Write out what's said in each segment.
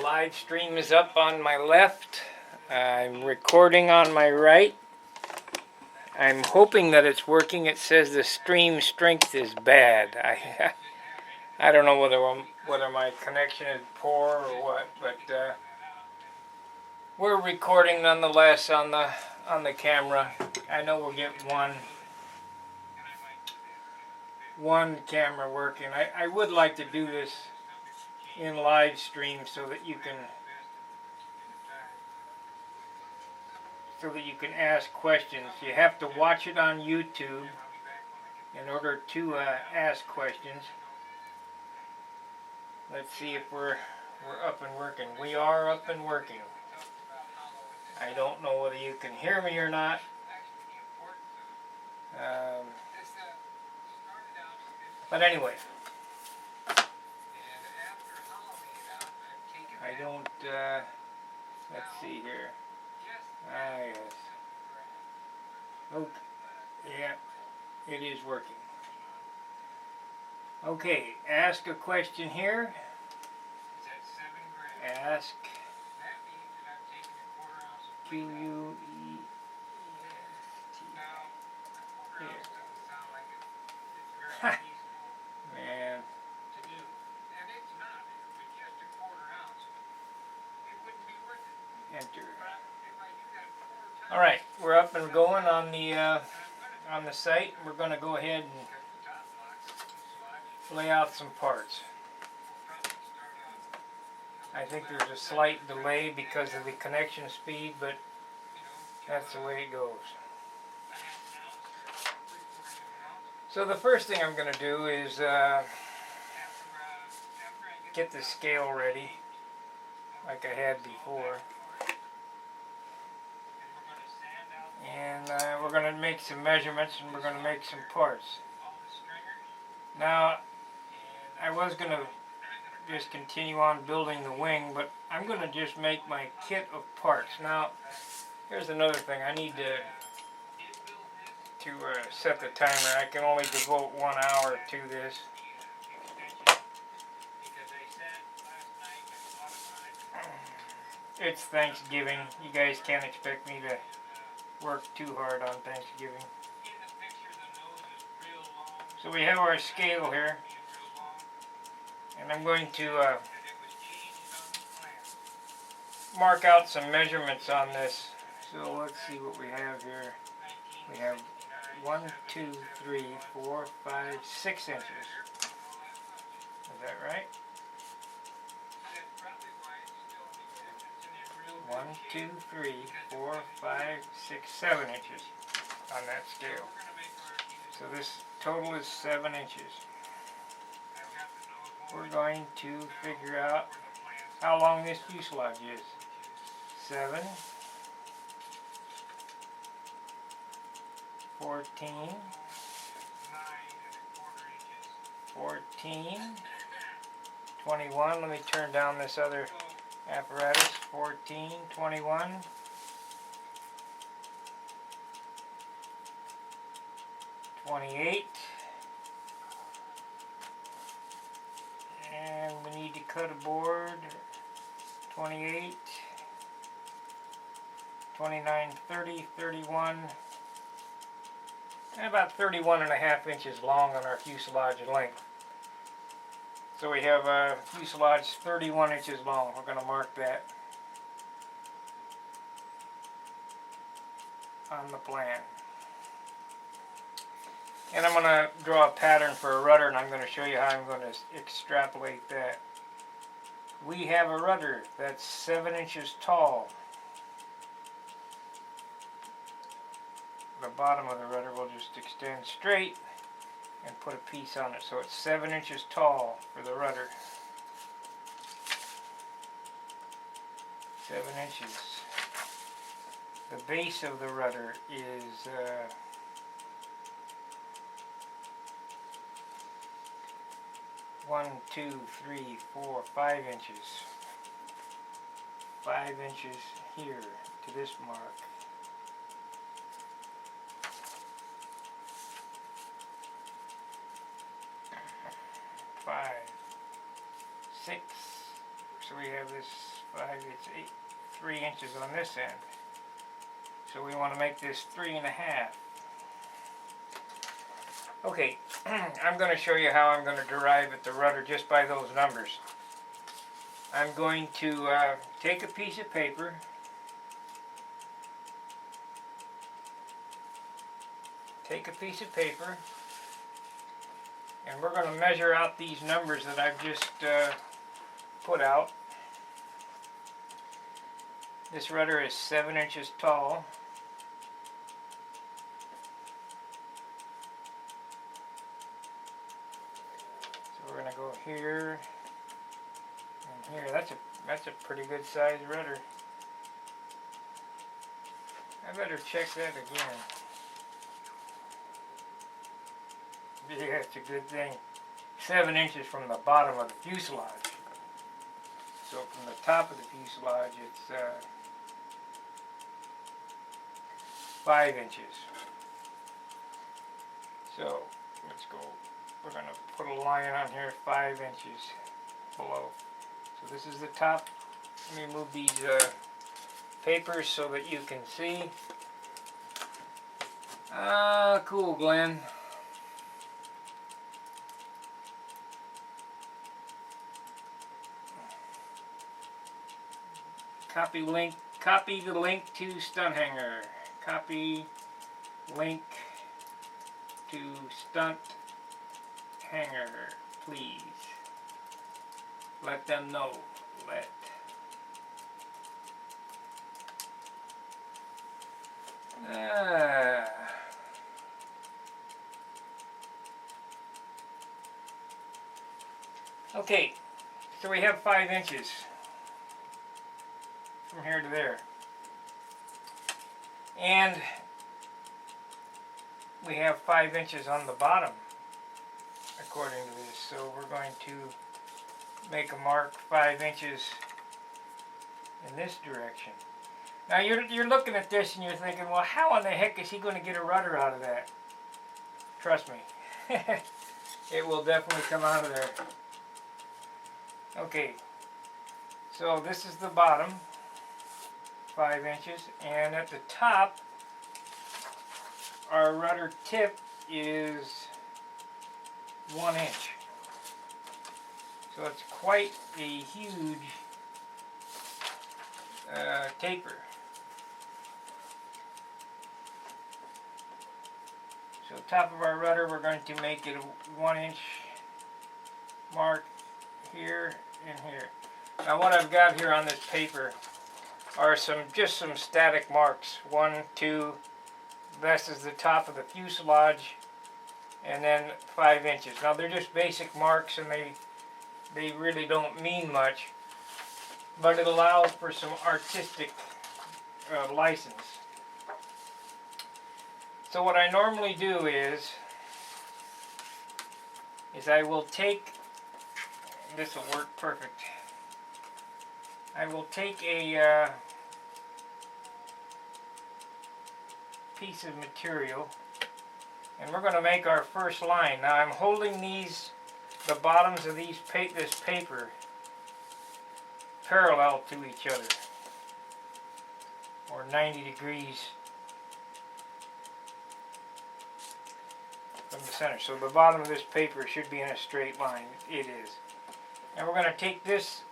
live stream is up on my left. I'm recording on my right. I'm hoping that it's working. It says the stream strength is bad. I don't know whether my connection is poor or what, but we're recording nonetheless on the camera. I know we'll get one camera working. I would like to do this in live stream so that you can ask questions. You have to watch it on YouTube in order to ask questions. Let's see if we're up and working. We are up and working. I don't know whether you can hear me or not. But anyway, I don't, let's see here. Ah, yes. Okay, yeah, it is working. Okay, ask a question here. Ask QUE. Man. Enter. All right, we're up and going on the site. We're going to go ahead and lay out some parts. I think there's a slight delay because of the connection speed, but that's the way it goes. So the first thing I'm going to do is get the scale ready, like I had before. And we're going to make some measurements and we're going to make some parts. Now, I was going to just continue on building the wing, but I'm going to just make my kit of parts. Now, here's another thing. I need to set the timer. I can only devote 1 hour to this. It's Thanksgiving. You guys can't expect me to work too hard on Thanksgiving. So we have our scale here, and I'm going to mark out some measurements on this. So let's see what we have here. We have 1, 2, 3, 4, 5, 6 inches. Is that right? 1, 2, 3, 4, 5, 6, 7 inches on that scale. So this total is 7 inches. We're going to figure out how long this fuselage is. 7, 14, 14, 21. Let me turn down this other apparatus. 14, 21, 28, and we need to cut a board. 28, 29, 30, 31, and about 31.5 inches long on our fuselage length. So we have a fuselage 31 inches long. We're going to mark that on the plan. And I'm going to draw a pattern for a rudder, and I'm going to show you how I'm going to extrapolate that. We have a rudder that's 7 inches tall. The bottom of the rudder will just extend straight and put a piece on it, so it's 7 inches tall for the rudder. 7 inches. The base of the rudder is 1, 2, 3, 4, 5 inches. 5 inches here to this mark. 5, 6. So we have this 5, it's 3 inches on this end. So we want to make this 3.5. Okay, I'm going to show you how I'm going to derive at the rudder just by those numbers. I'm going to take a piece of paper, and we're going to measure out these numbers that I've just put out. This rudder is 7 inches tall. So we're going to go here and here. That's a pretty good sized rudder. I better check that again. Yeah, it's a good thing. 7 inches from the bottom of the fuselage. So from the top of the fuselage, it's 5 inches. So let's go. We're going to put a line on here 5 inches below. So this is the top. Let me move these papers so that you can see. Ah, cool, Glenn. Copy the link to stunt hanger. Copy link to stunt hanger, please. Let them know. Okay, so we have 5 inches from here to there. And we have 5 inches on the bottom, according to this. So we're going to make a mark 5 inches in this direction. Now you're looking at this and you're thinking, well, how in the heck is he going to get a rudder out of that? Trust me, it will definitely come out of there. Okay, so this is the bottom, 5 inches, and at the top, our rudder tip is 1 inch. So it's quite a huge taper. So top of our rudder, we're going to make it a 1 inch mark here and here. Now what I've got here on this paper are just some static marks. 1, 2, this is the top of the fuselage, and then 5 inches. Now they're just basic marks and they really don't mean much, but it allows for some artistic license. So what I normally do is I will take, this will work perfect, I will take a piece of material and we're going to make our first line. Now I'm holding the bottoms of this paper parallel to each other, or 90 degrees from the center. So the bottom of this paper should be in a straight line. It is. And we're going to take this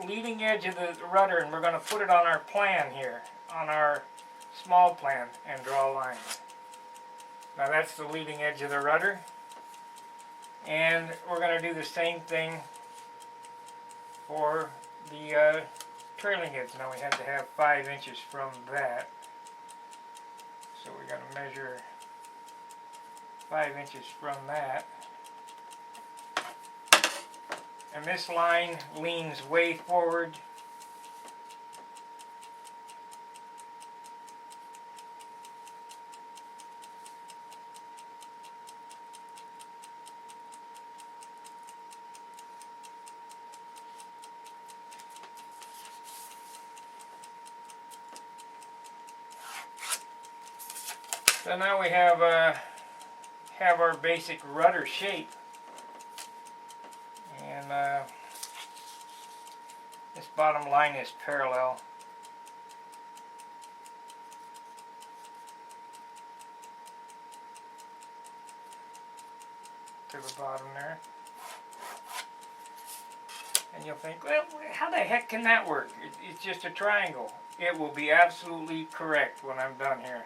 leading edge of the rudder and we're going to put it on our plan here, on our small plan, and draw a line. Now that's the leading edge of the rudder. And we're going to do the same thing for the trailing heads. Now we had to have 5 inches from that. So we're going to measure 5 inches from that. And this line leans way forward. So now we have our basic rudder shape, and this bottom line is parallel. To the bottom there. And you'll think, well, how the heck can that work? It's just a triangle. It will be absolutely correct when I'm done here.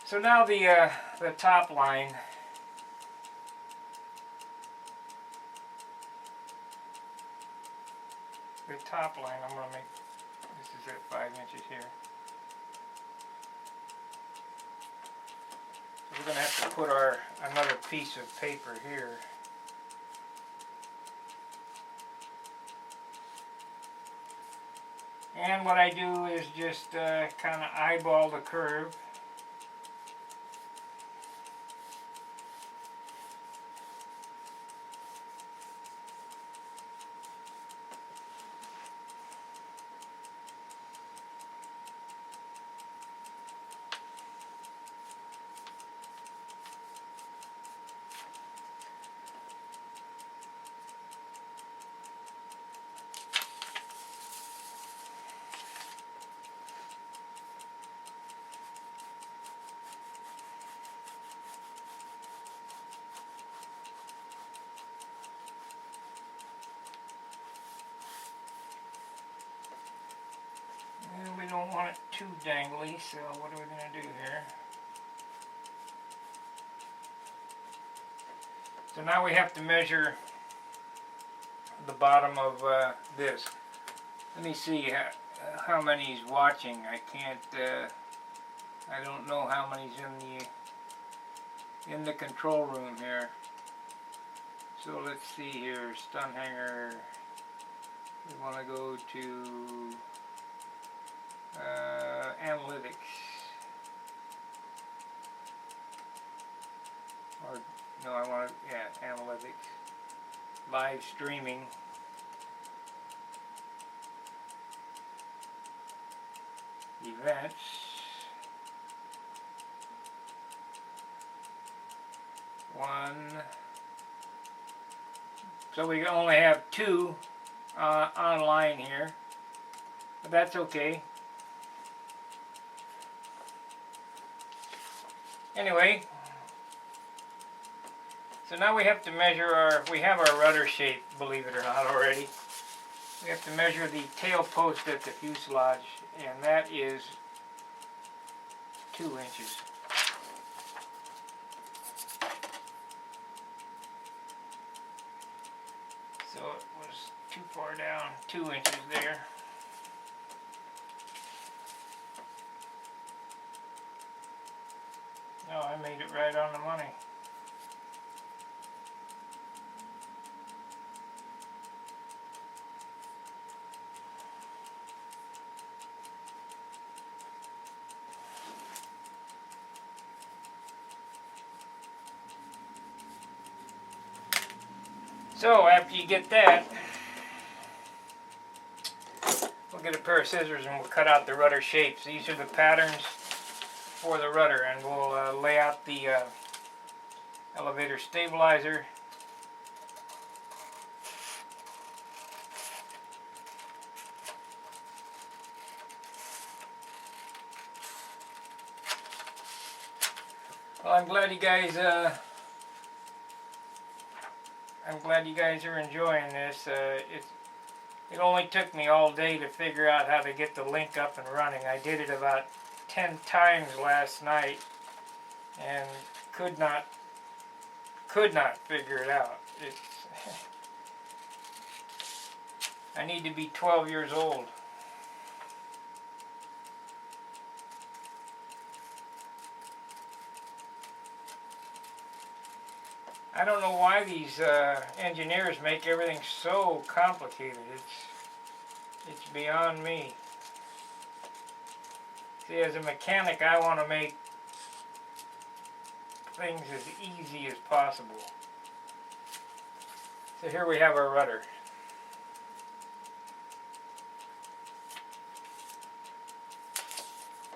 So now the top line. The top line, I'm going to make, this is at 5 inches here. So we're going to have to put another piece of paper here. And what I do is just kind of eyeball the curve. We don't want it too dangly, so what are we going to do here? So now we have to measure the bottom of this. Let me see how many's watching. I can't, I don't know how many's in the control room here. So let's see here, stun hanger. We want to go to analytics, or no, I want to, yeah, analytics, live streaming, events, one, so we only have 2 online here, but that's okay. Anyway, so now we have to measure we have our rudder shape, believe it or not already. We have to measure the tail post at the fuselage, and that is 2 inches. So it was too far down, 2 inches there. Oh, I made it right on the money. So after you get that, we'll get a pair of scissors and we'll cut out the rudder shapes. These are the patterns for the rudder, and we'll lay out the elevator stabilizer. Well, I'm glad you guys are enjoying this. It only took me all day to figure out how to get the link up and running. I did it about 10 times last night and could not figure it out. I need to be 12 years old. I don't know why these engineers make everything so complicated. It's beyond me. See, as a mechanic, I want to make things as easy as possible. So here we have our rudder.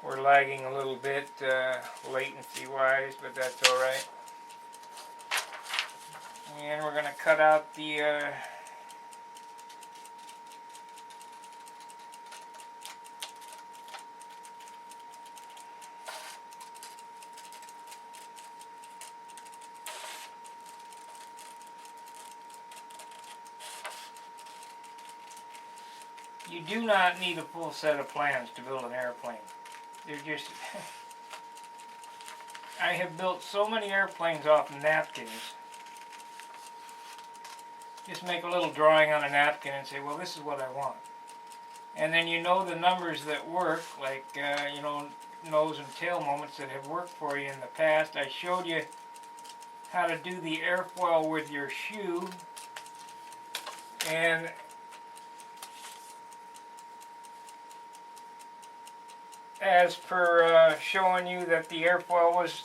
We're lagging a little bit latency-wise, but that's all right. And we're going to cut out the you do not need a full set of plans to build an airplane. They're just I have built so many airplanes off napkins. Just make a little drawing on a napkin and say, well, this is what I want. And then you know the numbers that work, like, you know, nose and tail moments that have worked for you in the past. I showed you how to do the airfoil with your shoe. And as per showing you that the airfoil was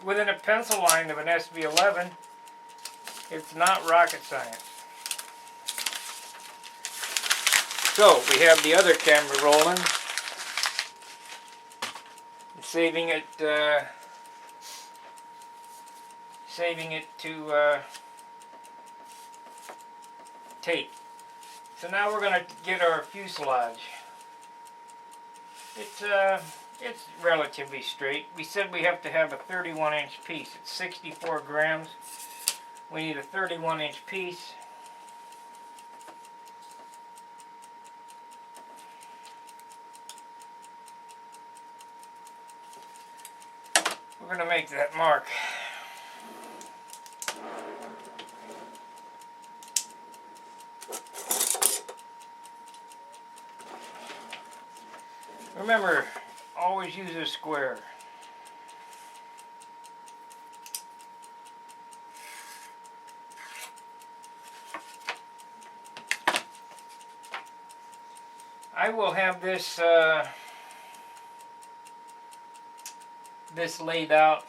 within a pencil line of an SB11, it's not rocket science. So we have the other camera rolling, saving it to tape. So now we're going to get our fuselage. It's relatively straight. We said we have to have a 31-inch piece. It's 64 grams. We need a 31-inch piece. We're going to make that mark. Remember, always use a square. I will have this this laid out,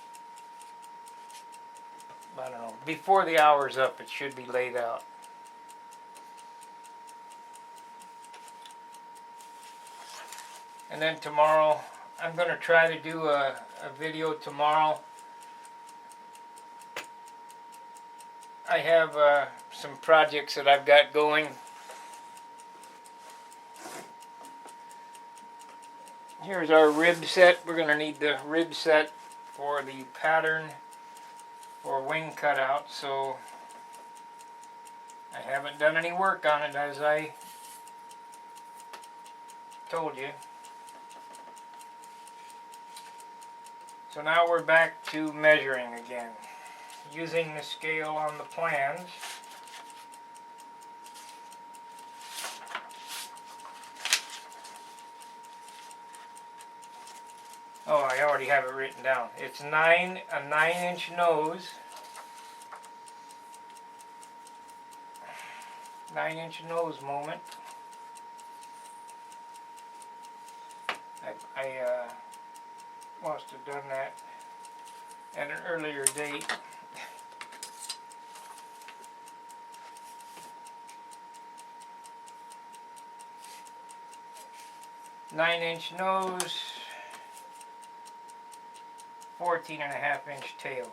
I don't know, before the hour's up it should be laid out. And then tomorrow, I'm going to try to do a video tomorrow. I have some projects that I've got going. Here's our rib set. We're going to need the rib set for the pattern for wing cutout. So I haven't done any work on it, as I told you. So now we're back to measuring again, using the scale on the plans. Oh, I already have it written down. It's a 9-inch nose, 9-inch nose moment. I must have done that at an earlier date. Nine-inch nose, 14.5-inch tail.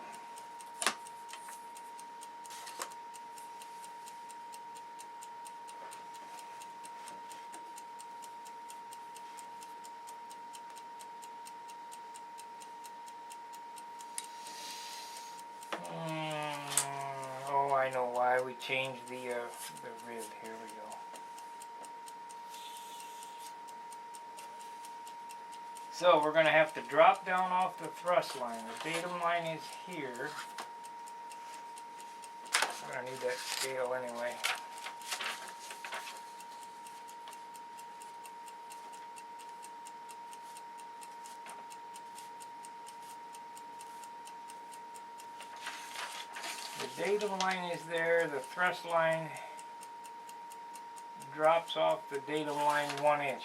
Oh, I know why we changed the rib. Here we go. So we're going to have to drop down off the thrust line. The datum line is here. I'm going to need that scale anyway. The datum line is there. The thrust line drops off the datum line 1 inch.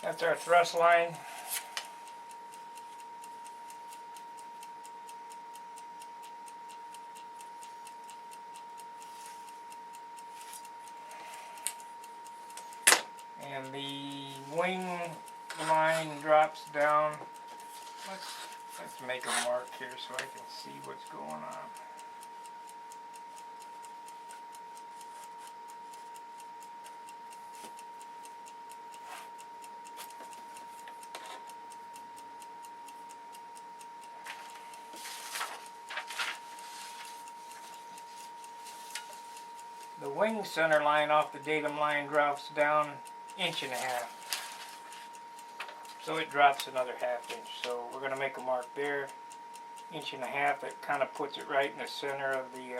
That's our thrust line. And the wing line drops down. Let's make a mark here so I can see what's going on. The wing center line off the datum line drops down 1.5 inches. So it drops another 1/2 inch. So we're going to make a mark there, 1.5 inches. It kind of puts it right in the center of the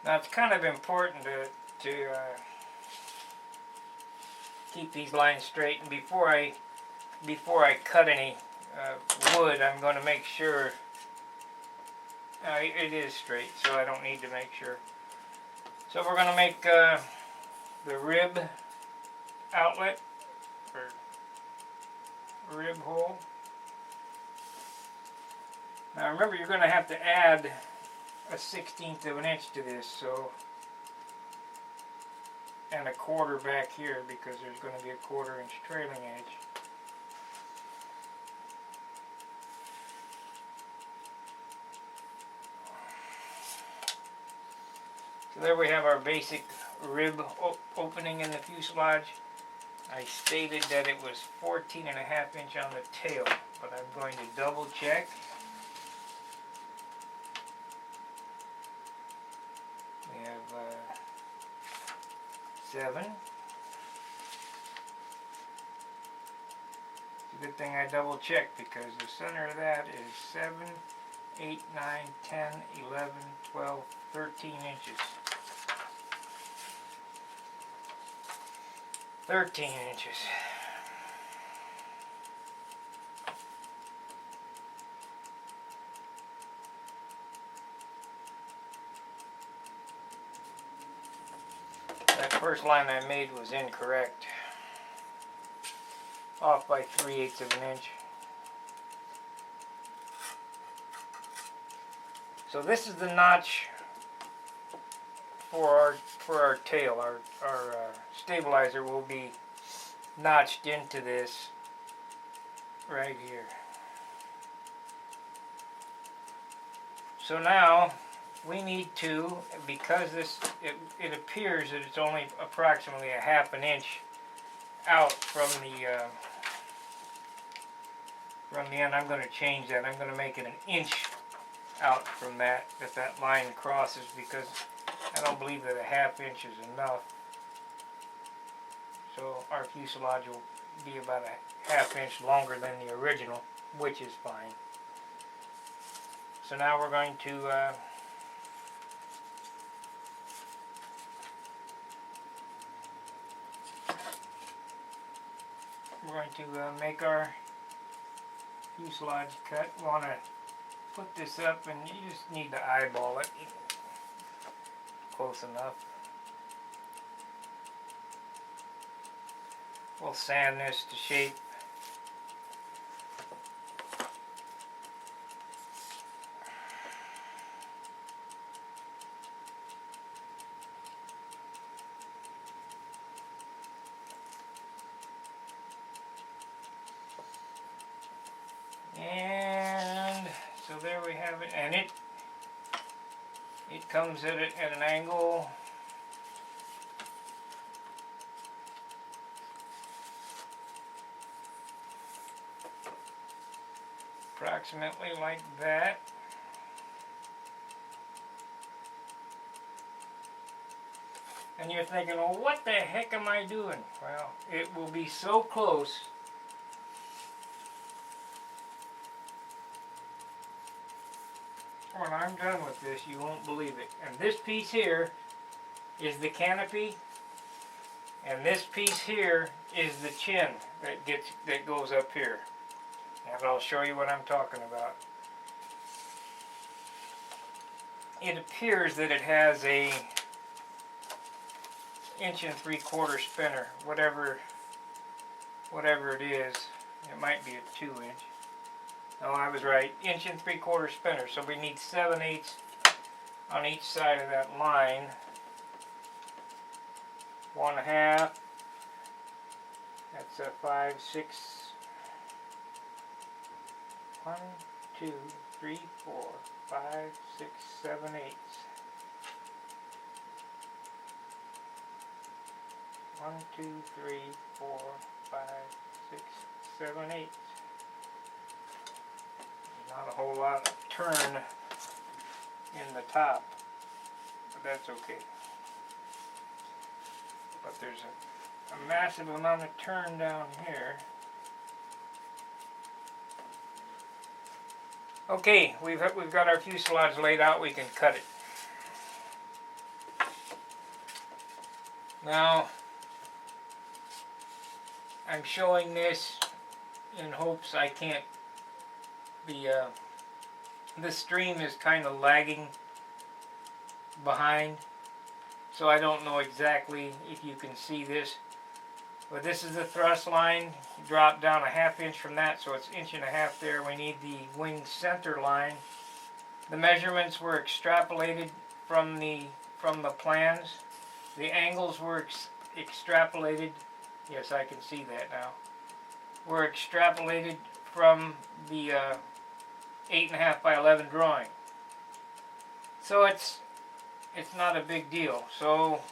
now it's kind of important to keep these lines straight, and before I cut any wood, I'm going to make sure it is straight, so I don't need to make sure. So we're going to make the rib outlet, or rib hole. Now remember, you're going to have to add a 1/16 of an inch to this, so, and 1/4 back here, because there's going to be a 1/4 inch trailing edge. So there we have our basic rib opening in the fuselage. I stated that it was 14.5 inches on the tail, but I'm going to double check. We have 7. It's a good thing I double checked, because the center of that is 7, 8, 9, 10, 11, 12, 13 inches. 13 inches. That first line I made was incorrect. Off by 3/8 of an inch. So this is the notch for our tail. Our stabilizer will be notched into this right here. So now we need to, because it appears that it's only approximately 1/2 inch out from the end. I'm going to change that. I'm going to make it 1 inch out from that line crosses, because I don't believe that 1/2 inch is enough. So our fuselage will be about 1/2 inch longer than the original, which is fine. So now we're going to make our fuselage cut. We want to put this up, and you just need to eyeball it. Close enough. We'll sand this to shape. And so there we have it, and it comes at an angle approximately like that. And you're thinking, well, what the heck am I doing? Well, it will be so close when I'm done with this, you won't believe it. And this piece here is the canopy, and this piece here is the chin that goes up here. And I'll show you what I'm talking about. it appears that it has a 1 3/4 spinner, whatever it is. It might be a 2-inch. No, I was right. 1 3/4 spinner. So we need 7/8 on each side of that line. 1/2. That's a 5, 6. 1, 2, 3, 4, 5, 6, 7, 8. 1, 2, 3, 4, 5, 6, 7, 8. Not a whole lot of turn in the top, but that's okay. But there's a massive amount of turn down here. Okay, we've got our fuselage laid out. We can cut it. Now, I'm showing this in hopes I can't be, this stream is kind of lagging behind, so I don't know exactly if you can see this, but this is the thrust line. Drop down a 1/2 inch from that, so it's 1.5 inches there. We need the wing center line. The measurements were extrapolated from the plans. The angles were extrapolated. Yes, I can see that now. Were extrapolated from the 8.5 by 11 drawing. So it's not a big deal. So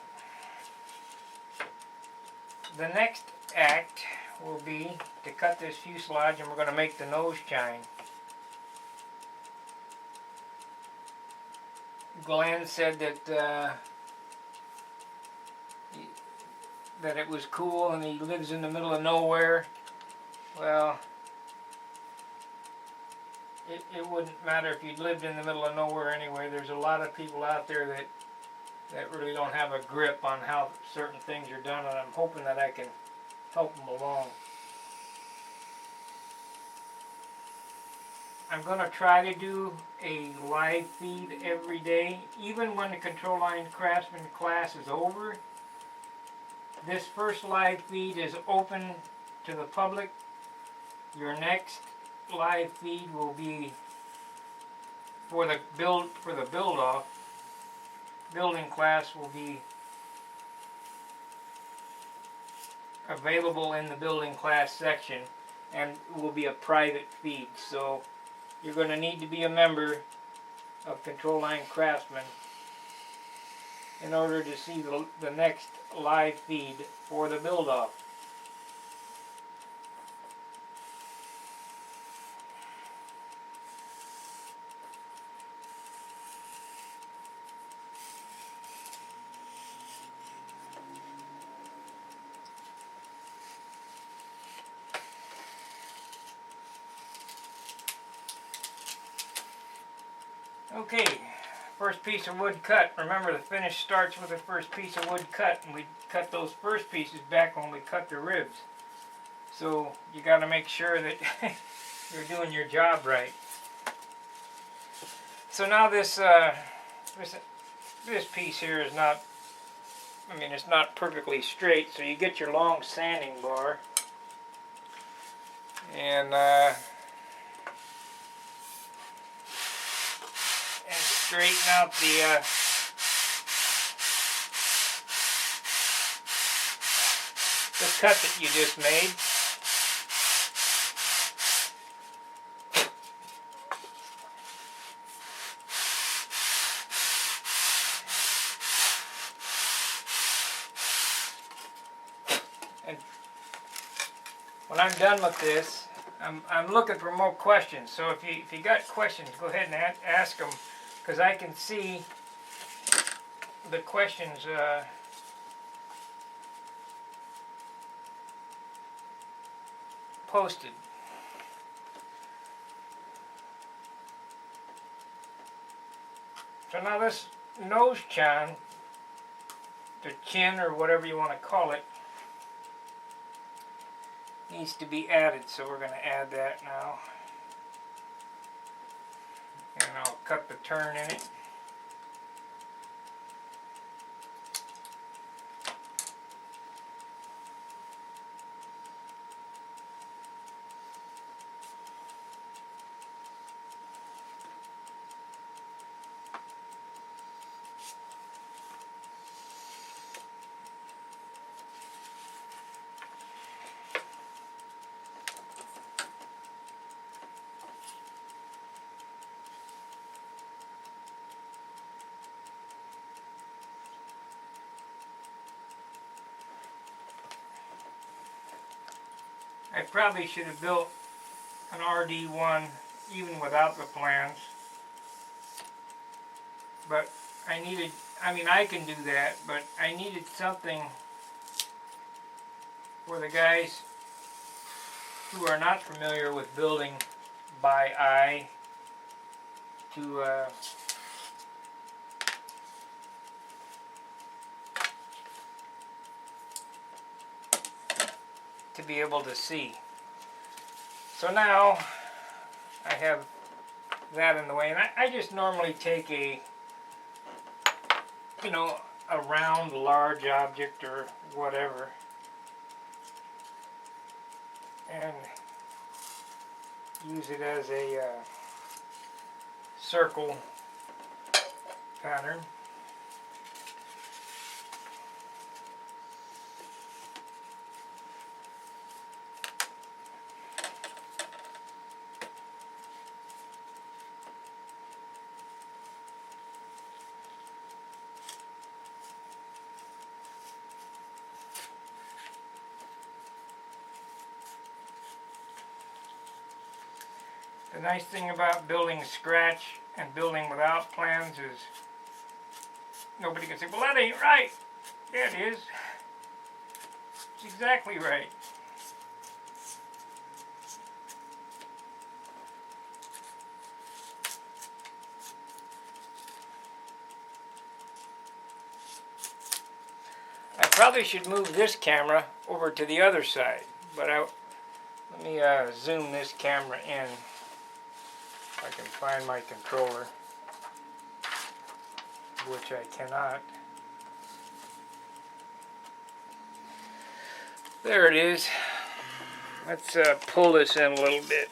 the next act will be to cut this fuselage, and we're going to make the nose chine. Glenn said that that it was cool, and he lives in the middle of nowhere. Well, it wouldn't matter if you lived in the middle of nowhere anyway. There's a lot of people out there that really don't have a grip on how certain things are done, and I'm hoping that I can help them along. I'm going to try to do a live feed every day, even when the Control Line Craftsman class is over. This first live feed is open to the public. Your next live feed will be for the build-off. Building class will be available in the building class section, and will be a private feed. So you're going to need to be a member of Control Line Craftsman in order to see the next live feed for the build-off. Okay, first piece of wood cut. Remember, the finish starts with the first piece of wood cut, and we cut those first pieces back when we cut the ribs. So you got to make sure that you're doing your job right. So now this piece here is not, it's not perfectly straight, so you get your long sanding bar, and straighten out the cut that you just made. And when I'm done with this, I'm looking for more questions. So if you got questions, go ahead and ask them, because I can see the questions posted. So now this nose chine, the chin or whatever you want to call it, needs to be added, so we're going to add that now. And I'll cut the turn in it. I probably should have built an RD1 even without the plans. But I needed, I mean I can do that, but I needed something for the guys who are not familiar with building by eye to be able to see. So now I have that in the way, and I just normally take a, you know, a round large object or whatever and use it as a circle pattern. The nice thing about building scratch and building without plans is nobody can say, well, that ain't right. Yeah, it is. It's exactly right. I probably should move this camera over to the other side, but let me zoom this camera in. I can find my controller, which I cannot. There it is. Let's pull this in a little bit.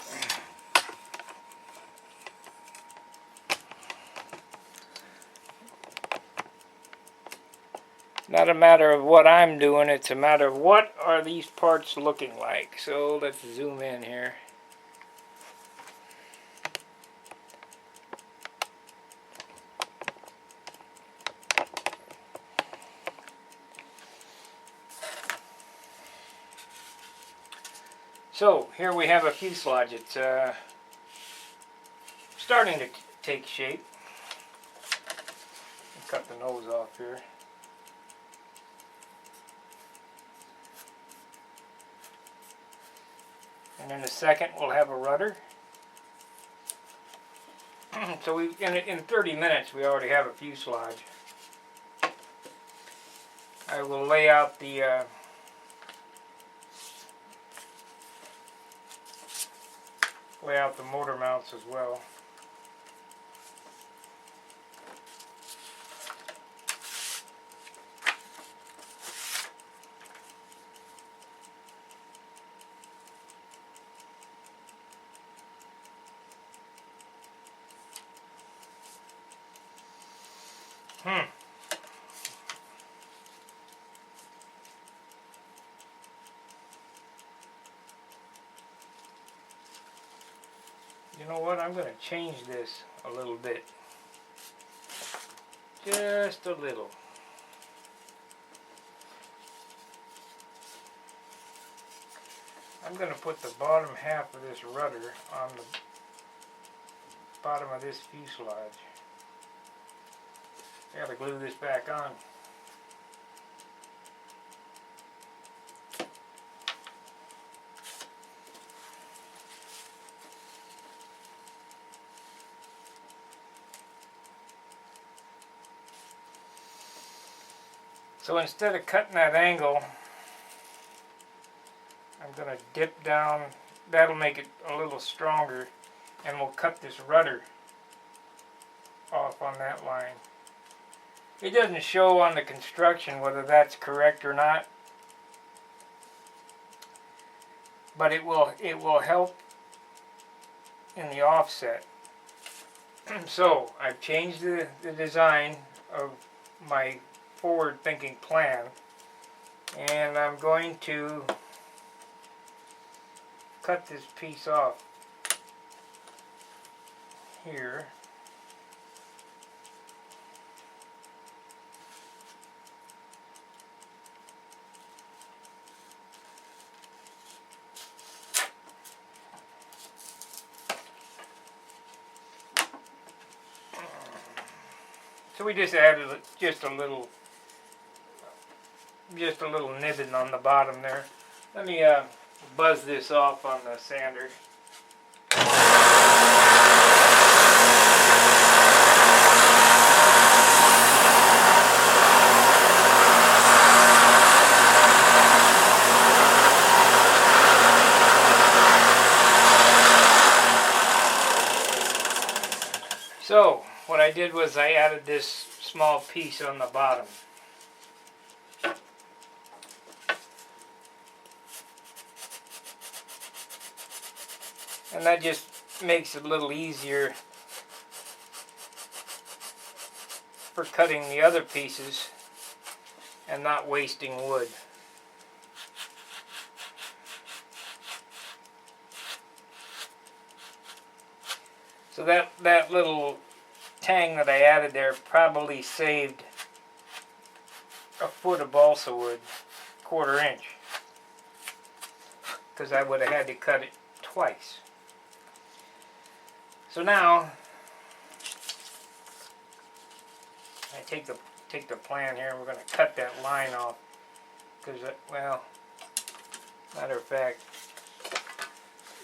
Not a matter of what I'm doing, it's a matter of what are these parts looking like. So let's zoom in here. So here we have a fuselage. It's starting to take shape. Cut the nose off here. And in a second we'll have a rudder. So in 30 minutes we already have a fuselage. I will lay out the motor mounts as well. You know what? I'm going to change this a little bit. Just a little. I'm going to put the bottom half of this rudder on the bottom of this fuselage. I got to glue this back on. So instead of cutting that angle, I'm going to dip down. That'll make it a little stronger, and we'll cut this rudder off on that line. It doesn't show on the construction whether that's correct or not, but it will help in the offset. So I've changed the design of my forward-thinking plan, and I'm going to cut this piece off here. So we just added just a little nibbing on the bottom there. Let me buzz this off on the sander. So what I did was I added this small piece on the bottom. And that just makes it a little easier for cutting the other pieces and not wasting wood. So that little tang that I added there probably saved a foot of balsa wood, 1/4 inch, because I would have had to cut it twice. So now I take the plan here and we're going to cut that line off, because well, matter of fact,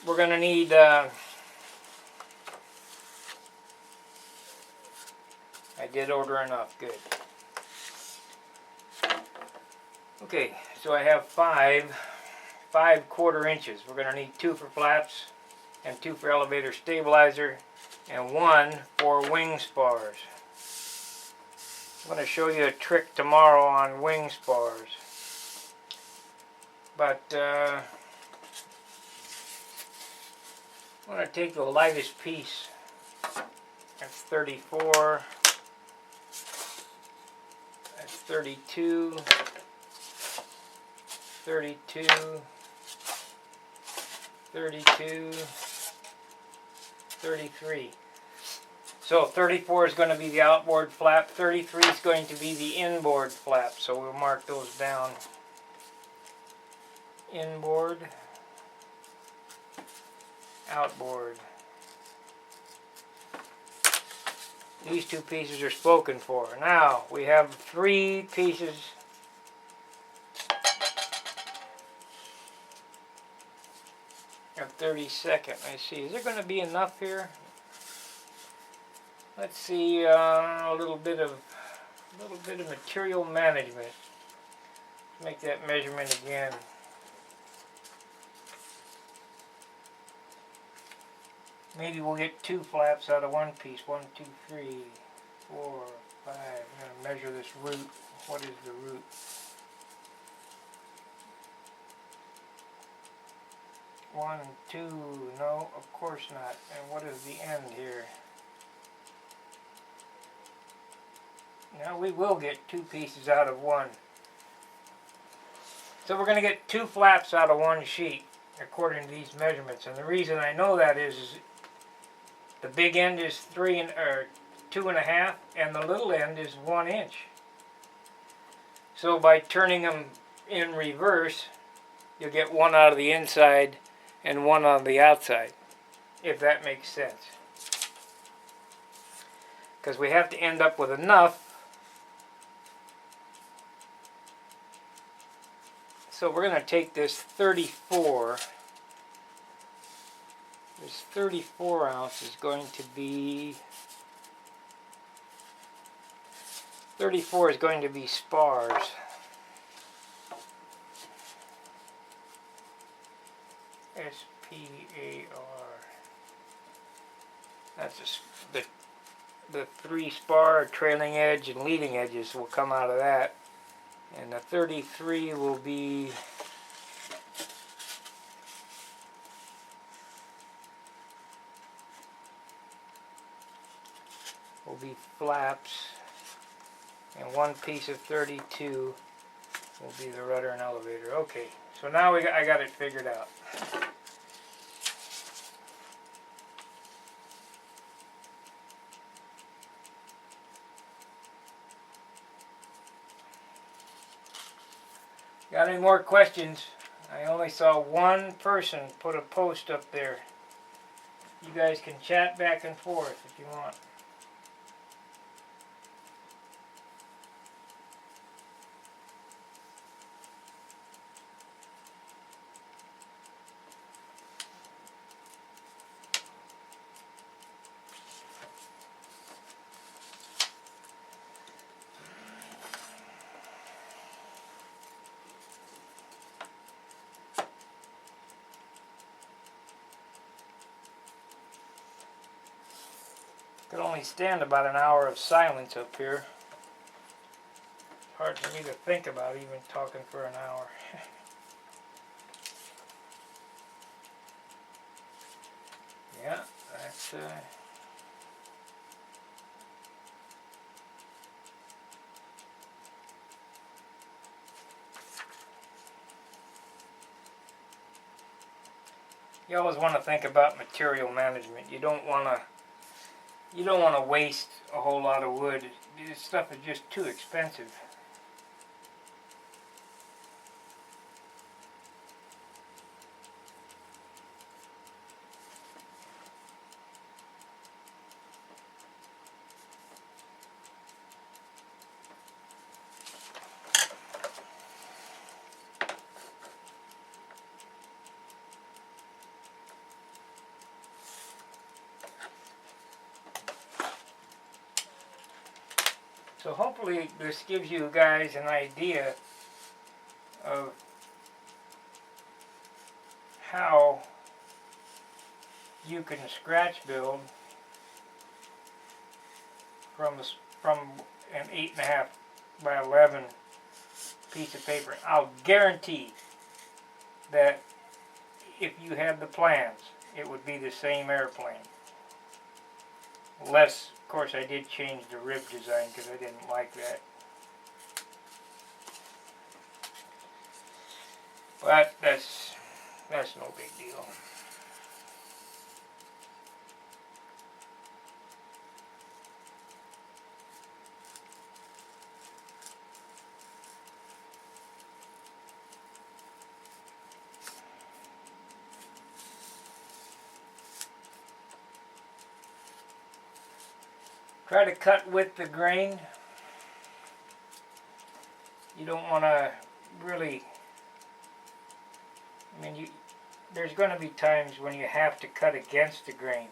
we're going to need I did order enough, good. Okay, so I have five 1/4 inches. We're going to need 2 for flaps, and 2 for elevator stabilizer, and 1 for wing spars. I'm going to show you a trick tomorrow on wing spars. But I'm going to take the lightest piece. That's 34. That's 32. 32. 32. 33. So 34 is going to be the outboard flap, 33 is going to be the inboard flap, so we'll mark those down. Inboard, outboard. These 2 pieces are spoken for. Now we have 3 pieces of 32nd. I see. Is there going to be enough here? Let's see. A little bit of material management. Let's make that measurement again. Maybe we'll get 2 flaps out of 1 piece. 1, 2, 3, 4, 5. I'm going to measure this root. What is the root? One, 2, no, of course not. And what is the end here? Now we will get 2 pieces out of 1. So we're going to get 2 flaps out of 1 sheet according to these measurements. And the reason I know that is the big end is 2.5, and the little end is 1 inch. So by turning them in reverse, you'll get 1 out of the inside and 1 on the outside, if that makes sense. Because we have to end up with enough. So we're going to take this 34. This 34 ounce is going to be 34 is going to be spars. S-P-A-R. That's the 3 spar, trailing edge and leading edges will come out of that. And the 33 will be flaps, and 1 piece of 32 will be the rudder and elevator. Okay, so now I got it figured out. Got any more questions? I only saw 1 person put a post up there. You guys can chat back and forth if you want. Could only stand about an hour of silence up here. It's hard for me to think about even talking for an hour. Yeah, that's you always want to think about material management. You don't want to waste a whole lot of wood. This stuff is just too expensive. So hopefully this gives you guys an idea of how you can scratch build from an 8.5 by 11 piece of paper. I'll guarantee that if you had the plans, it would be the same airplane. Less, of course, I did change the rib design because I didn't like that. But that's no big deal. Try to cut with the grain. You don't want to really, there's going to be times when you have to cut against the grain.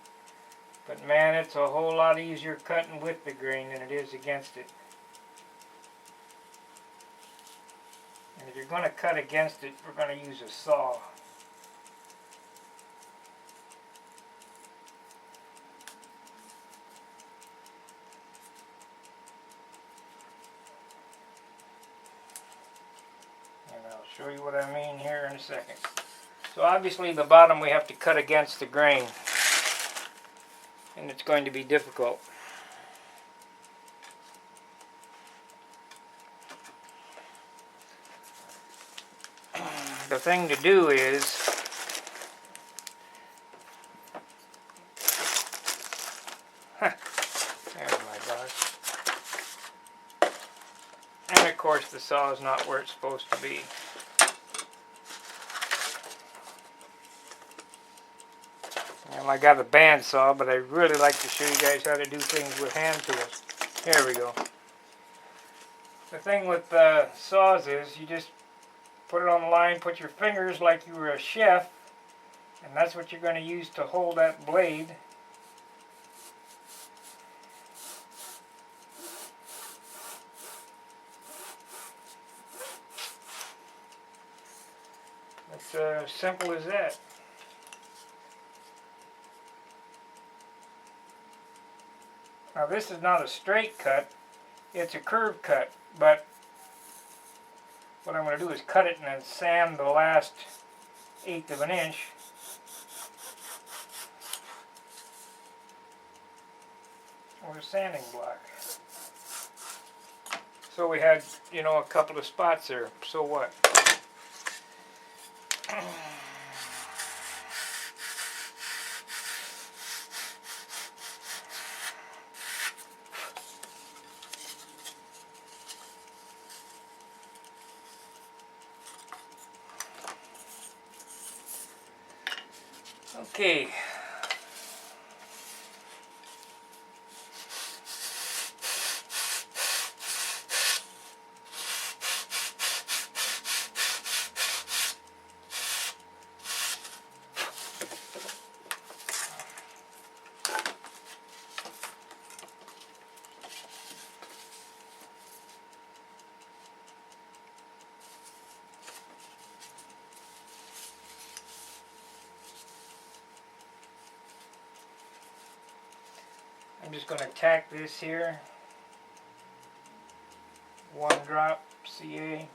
But man, it's a whole lot easier cutting with the grain than it is against it. And if you're going to cut against it, we're going to use a saw. Show you what I mean here in a second. So obviously the bottom we have to cut against the grain, and it's going to be difficult. The thing to do is there's my brush. And of course the saw is not where it's supposed to be. I got a bandsaw, but I really like to show you guys how to do things with hand tools. There we go. The thing with saws is you just put it on the line, put your fingers like you were a chef, and that's what you're going to use to hold that blade. It's as simple as that. Now this is not a straight cut, it's a curve cut, but what I'm going to do is cut it and then sand the last 1/8 of an inch. With a sanding block. So we had, a couple of spots there, so what? Okay. I'm just going to tack this here. 1 drop CA.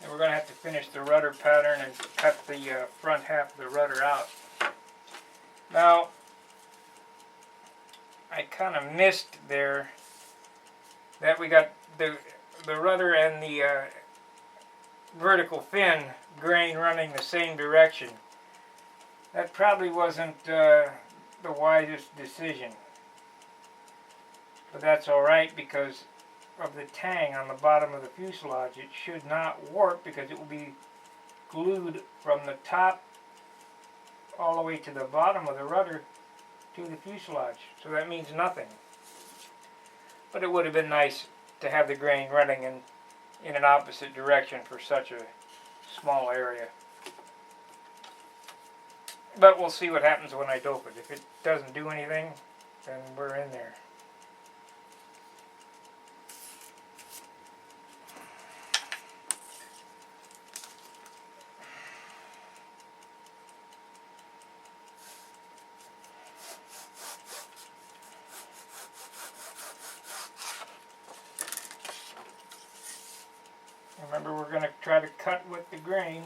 And we're going to have to finish the rudder pattern and cut the front half of the rudder out. Now, I kind of missed there that we got the rudder and the vertical fin grain running the same direction. That probably wasn't the wisest decision. But that's alright, because of the tang on the bottom of the fuselage. It should not warp because it will be glued from the top all the way to the bottom of the rudder to the fuselage. So that means nothing. But it would have been nice to have the grain running in an opposite direction for such a small area. But we'll see what happens when I dope it. If it doesn't do anything, then we're in there. Remember, we're going to try to cut with the grain.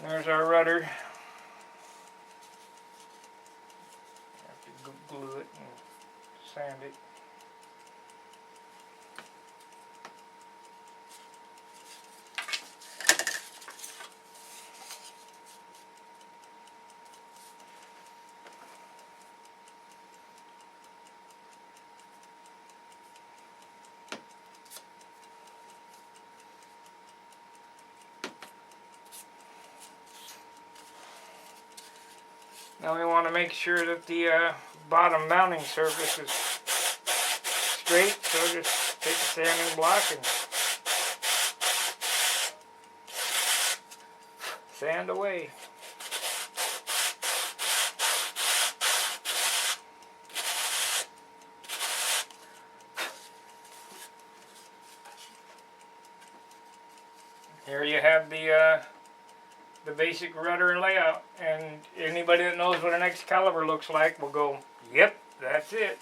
There's our rudder. Have to glue it and sand it. Now we want to make sure that the bottom mounting surface is straight, so just take a sanding block and sand away. Here you have the basic rudder layout, and anybody that knows what an Excalibur looks like will go, yep, that's it.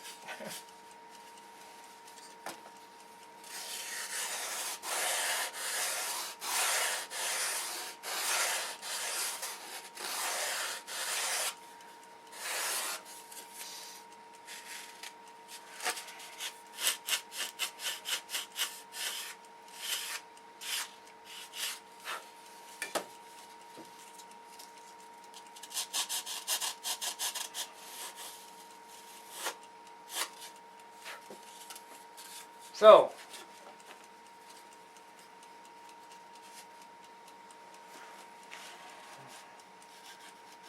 So,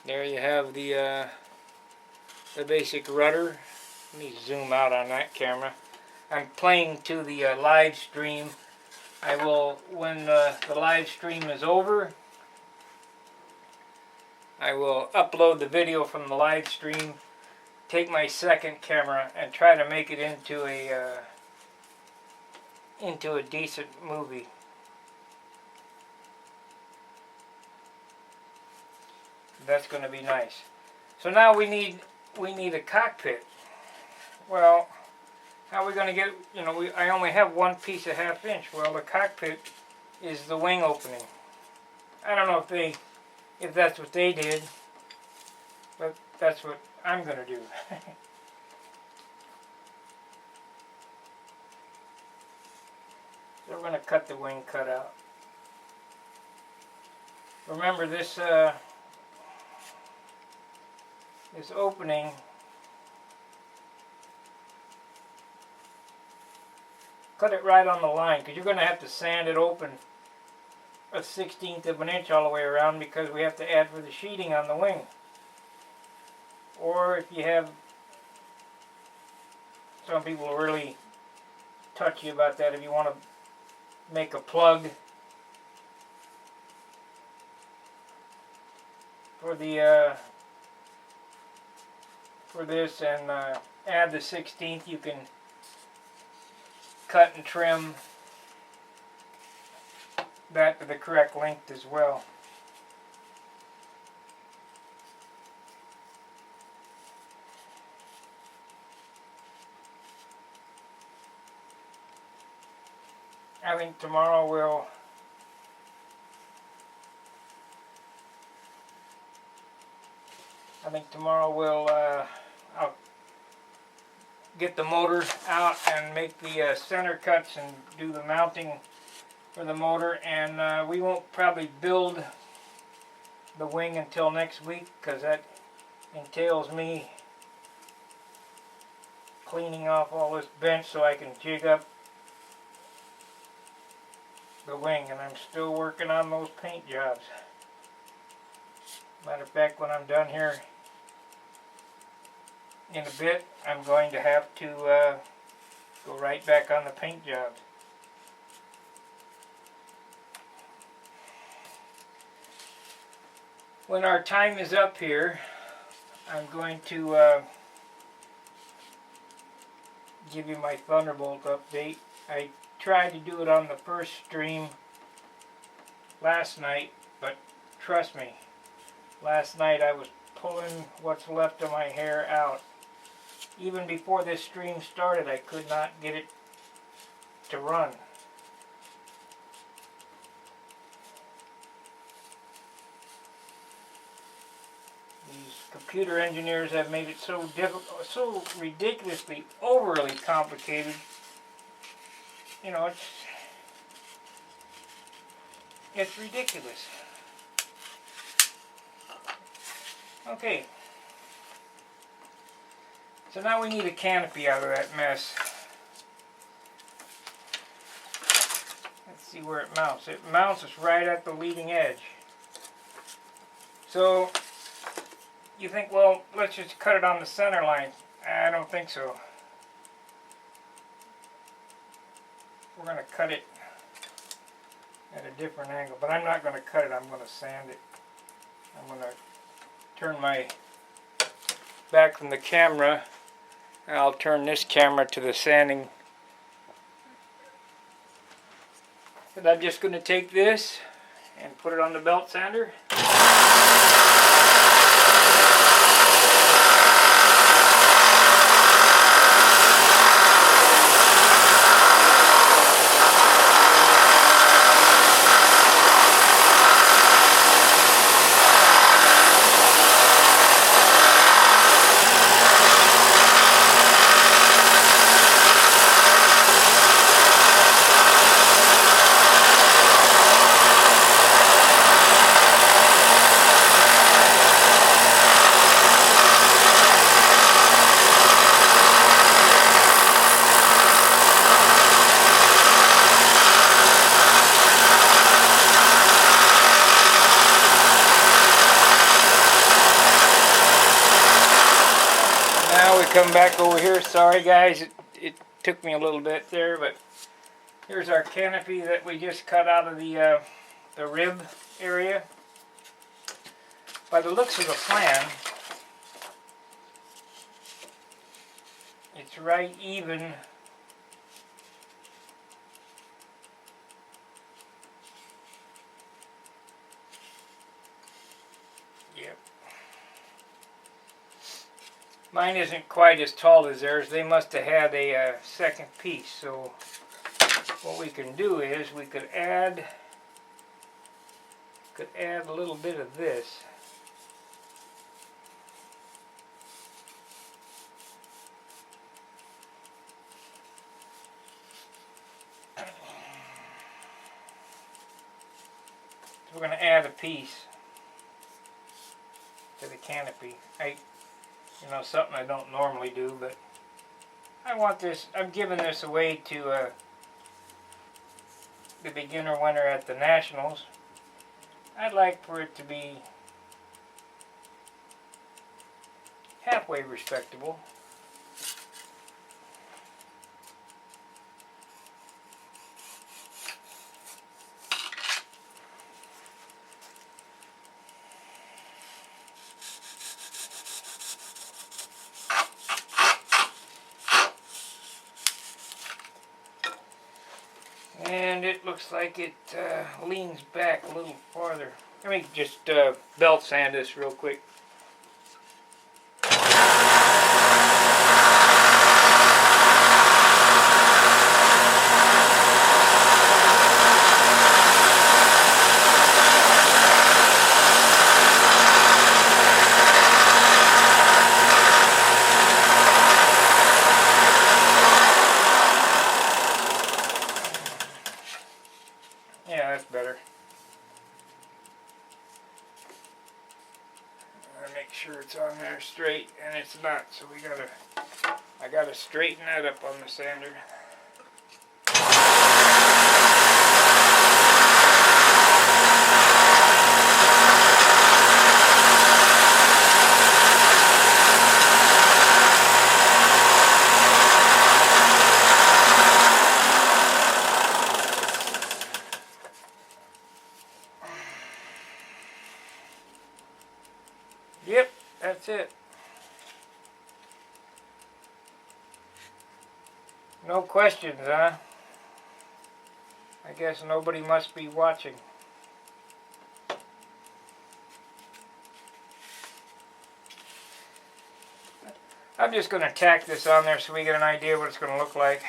there you have the basic rudder. Let me zoom out on that camera. I'm playing to the live stream. I will, when the live stream is over, I will upload the video from the live stream, take my second camera, and try to make it into a decent movie. That's going to be nice. So now we need a cockpit. Well, how are we going to get, I only have one piece of 1/2 inch. Well, the cockpit is the wing opening. I don't know if that's what they did, but that's what I'm going to do. So we're going to cut the wing cutout. Remember, this opening cut it right on the line, because you're going to have to sand it open 1/16 of an inch all the way around, because we have to add for the sheeting on the wing. Or if you have, some people are really touchy about that, if you want to make a plug for the for this and add the 1/16, you can cut and trim that to the correct length as well. I think tomorrow I'll get the motor out and make the center cuts and do the mounting for the motor, and we won't probably build the wing until next week, because that entails me cleaning off all this bench so I can jig up the wing, and I'm still working on those paint jobs. Matter of fact, when I'm done here in a bit, I'm going to have to go right back on the paint jobs. When our time is up here, I'm going to give you my Thunderbolt update. I tried to do it on the first stream last night, but trust me, last night I was pulling what's left of my hair out. Even before this stream started, I could not get it to run. These computer engineers have made it so difficult, so ridiculously overly complicated. You know, it's ridiculous. Okay. So now we need a canopy out of that mess. Let's see where it mounts. It mounts us right at the leading edge. So you think, well, let's just cut it on the center line. I don't think so. We're going to cut it at a different angle, but I'm not going to cut it. I'm going to sand it. I'm going to turn my back from the camera. I'll turn this camera to the sanding. And I'm just going to take this and put it on the belt sander. Come back over here. Sorry guys, it took me a little bit there, but here's our canopy that we just cut out of the rib area. By the looks of the plan, it's right even Mine isn't quite as tall as theirs. They must have had a second piece. So what we can do is we could add a little bit of this. So we're going to add a piece to the canopy. You know, something I don't normally do, but I want this. I'm giving this away to the beginner winner at the Nationals. I'd like for it to be halfway respectable. And it looks like it leans back a little farther. Let me just belt sand this real quick. Yeah, that's better. Make sure it's on there straight, and it's not, so I gotta straighten that up on the sander. Yep, that's it. No questions, huh? I guess nobody must be watching. I'm just going to tack this on there so we get an idea what it's going to look like.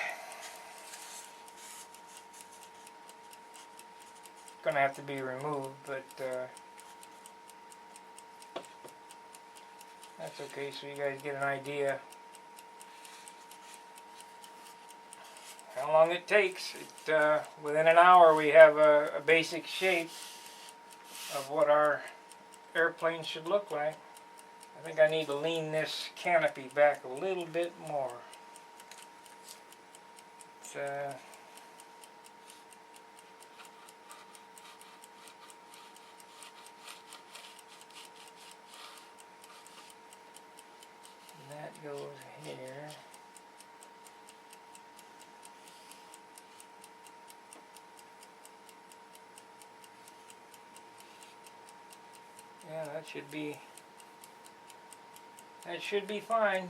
It's going to have to be removed, but that's okay, so you guys get an idea how long it takes. Within an hour we have a basic shape of what our airplane should look like. I think I need to lean this canopy back a little bit more. That goes here. Yeah, that should be fine.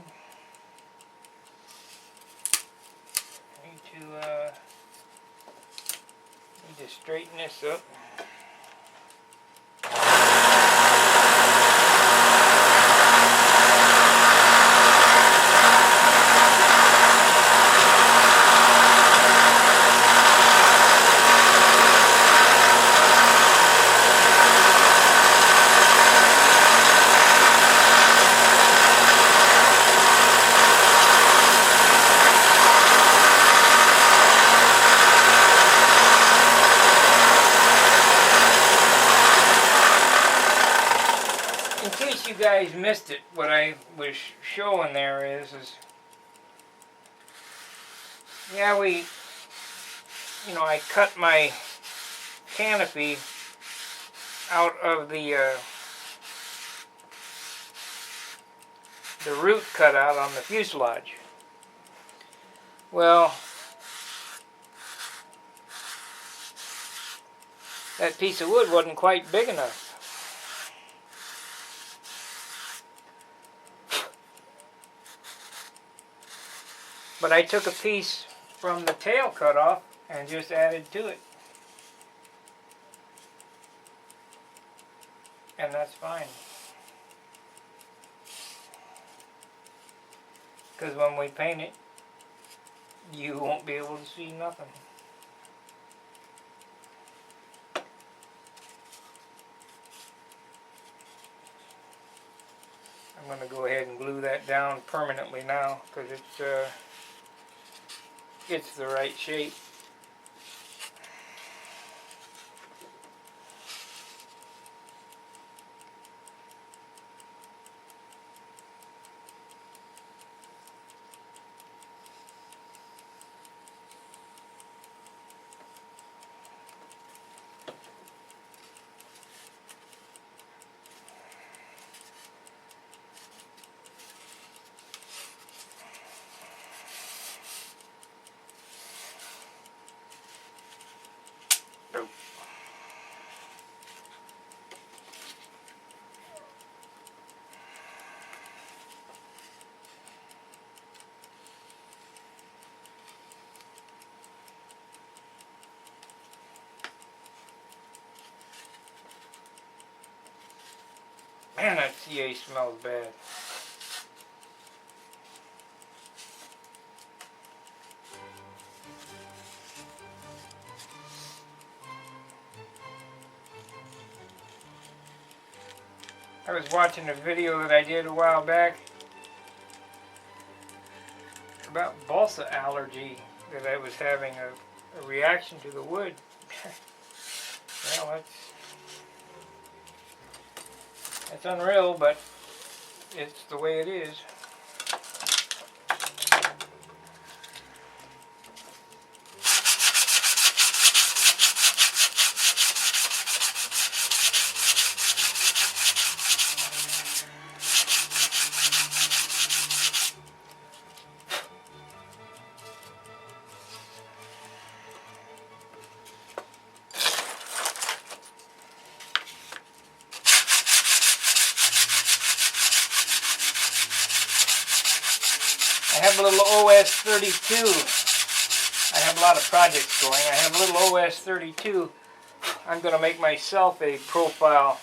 Need to straighten this up. In case you guys missed it, what I was showing there is yeah, I cut my canopy out of the root cutout on the fuselage. Well, that piece of wood wasn't quite big enough. But I took a piece from the tail cutoff and just added to it. And that's fine. Because when we paint it, you won't be able to see nothing. I'm going to go ahead and glue that down permanently now because it's the right shape. Man, that CA smells bad. I was watching a video that I did a while back about balsa allergy, that I was having a reaction to the wood. Well, that's unreal, but it's the way it is. I have a little OS32. I have a lot of projects going. I have a little OS32. I'm going to make myself a profile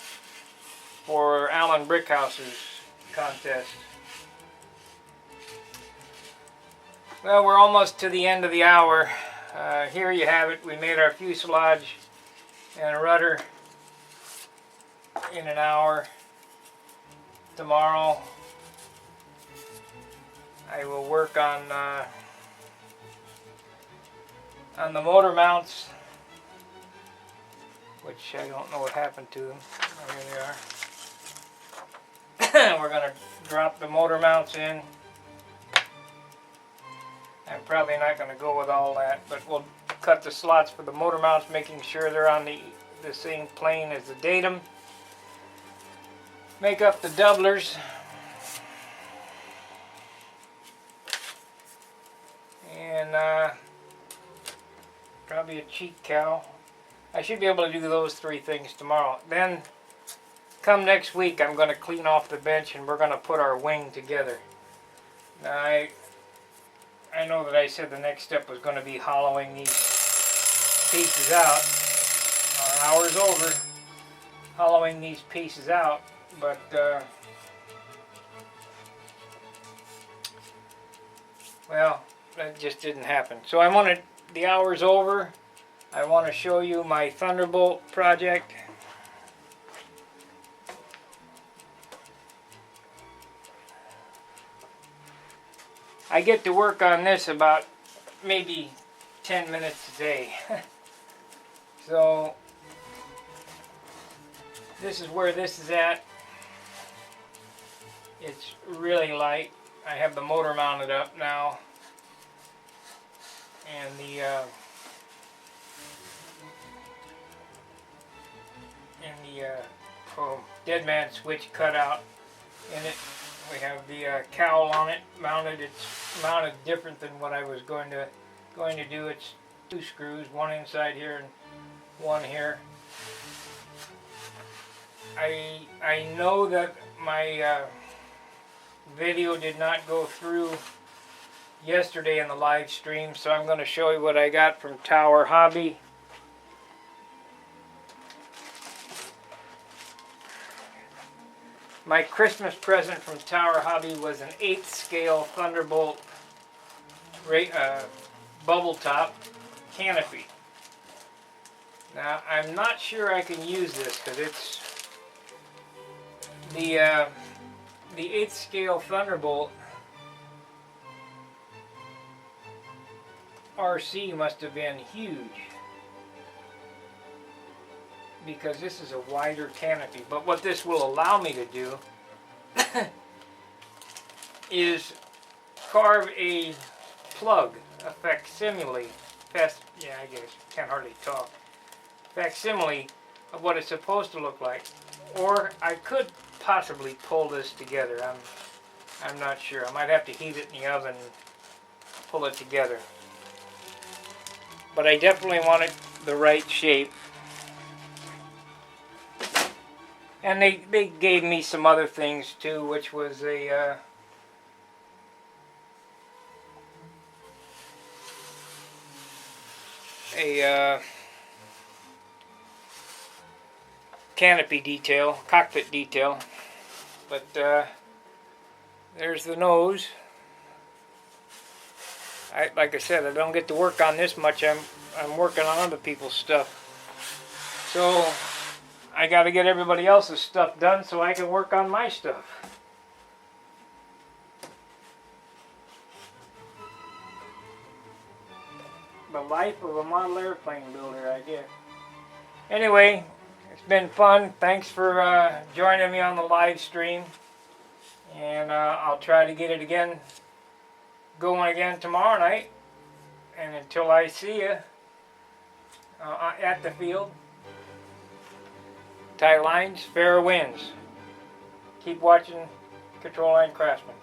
for Alan Brickhouse's contest. Well, we're almost to the end of the hour. Here you have it. We made our fuselage and a rudder in an hour. Tomorrow I will work on the motor mounts, which I don't know what happened to them. Oh, here they are. We're going to drop the motor mounts in. I'm probably not going to go with all that, but we'll cut the slots for the motor mounts, making sure they're on the same plane as the datum. Make up the doublers. And probably a cheek cowl. I should be able to do those three things tomorrow. Then, come next week, I'm going to clean off the bench and we're going to put our wing together. Now, I know that I said the next step was going to be hollowing these pieces out. Our hour's over. Hollowing these pieces out, but well, that just didn't happen. So the hour's over. I want to show you my Thunderbolt project. I get to work on this about maybe 10 minutes a day. So this is where this is at. It's really light. I have the motor mounted up now, and the dead man switch cut out in it. We have the cowl on it mounted. It's mounted different than what I was going to do. It's two screws, one inside here and one here. I know that my video did not go through yesterday in the live stream, so I'm going to show you what I got from Tower Hobby. My Christmas present from Tower Hobby was an 8th scale Thunderbolt bubble top canopy. Now, I'm not sure I can use this because it's the 8th scale Thunderbolt RC must have been huge, because this is a wider canopy. But what this will allow me to do is carve a plug, a facsimile, I guess, can't hardly talk, facsimile of what it's supposed to look like. Or I could possibly pull this together. I'm not sure. I might have to heat it in the oven and pull it together. But I definitely want it the right shape. And they gave me some other things too, which was a canopy detail, cockpit detail. But there's the nose. Like I said, I don't get to work on this much. I'm working on other people's stuff. So I got to get everybody else's stuff done so I can work on my stuff. The life of a model airplane builder, I guess. Anyway, it's been fun. Thanks for joining me on the live stream. And I'll try to get it going again tomorrow night. And until I see you at the field, tight lines, fair winds. Keep watching Control Line Craftsman.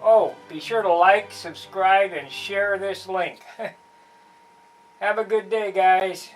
Oh, be sure to like, subscribe, and share this link. Have a good day, guys.